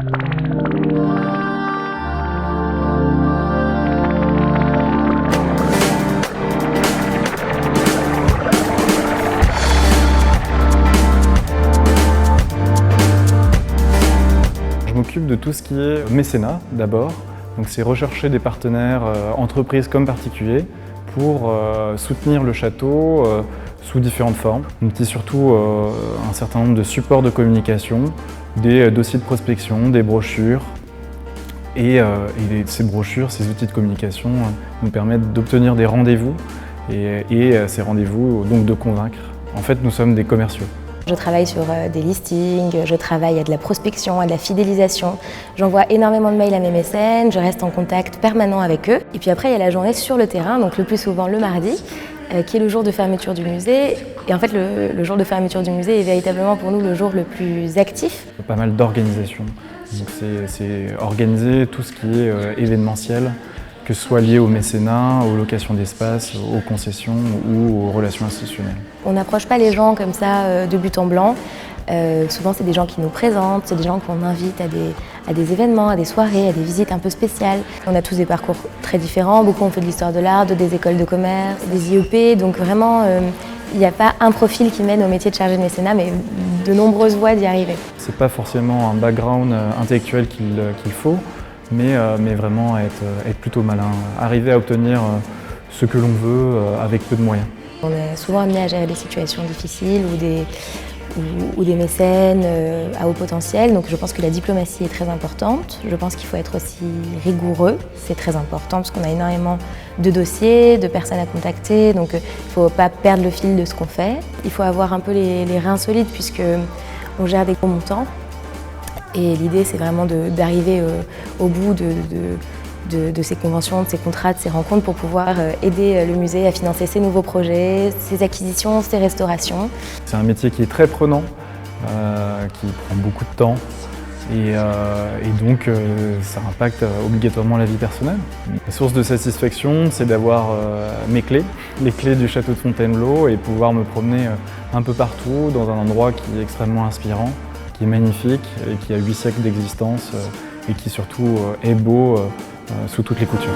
Je m'occupe de tout ce qui est mécénat d'abord, donc c'est rechercher des partenaires, entreprises comme particuliers, pour soutenir le château sous différentes formes. On utilise surtout un certain nombre de supports de communication, des dossiers de prospection, des brochures. Et ces brochures, ces outils de communication nous permettent d'obtenir des rendez-vous et ces rendez-vous donc de convaincre. En fait, nous sommes des commerciaux. Je travaille sur des listings, je travaille à de la prospection, à de la fidélisation. J'envoie énormément de mails à mes mécènes, je reste en contact permanent avec eux. Et puis après, il y a la journée sur le terrain, donc le plus souvent le mardi, qui est le jour de fermeture du musée. Et en fait, le jour de fermeture du musée est véritablement pour nous le jour le plus actif. Pas mal d'organisation. Donc c'est organiser tout ce qui est événementiel, que ce soit lié au mécénat, aux locations d'espace, aux concessions ou aux relations institutionnelles. On n'approche pas les gens comme ça de but en blanc. Souvent, c'est des gens qui nous présentent, c'est des gens qu'on invite à des événements, à des soirées, à des visites un peu spéciales. On a tous des parcours très différents. Beaucoup ont fait de l'histoire de l'art, des écoles de commerce, des IEP. Donc vraiment, il n'y a pas un profil qui mène au métier de chargé de mécénat, mais de nombreuses voies d'y arriver. C'est pas forcément un background intellectuel qu'il faut, mais vraiment être plutôt malin, arriver à obtenir ce que l'on veut avec peu de moyens. On est souvent amené à gérer des situations difficiles ou des mécènes à haut potentiel, donc je pense que la diplomatie est très importante. Je pense qu'il faut être aussi rigoureux, c'est très important parce qu'on a énormément de dossiers, de personnes à contacter, donc il ne faut pas perdre le fil de ce qu'on fait. Il faut avoir un peu les reins solides puisqu'on gère des gros montants. Et l'idée, c'est vraiment d'arriver au bout de ces conventions, de ces contrats, de ces rencontres pour pouvoir aider le musée à financer ses nouveaux projets, ses acquisitions, ses restaurations. C'est un métier qui est très prenant, qui prend beaucoup de temps et donc ça impacte obligatoirement la vie personnelle. La source de satisfaction, c'est d'avoir mes clés, les clés du château de Fontainebleau et pouvoir me promener un peu partout dans un endroit qui est extrêmement inspirant, qui est magnifique et qui a 8 siècles d'existence et qui surtout est beau sous toutes les coutures.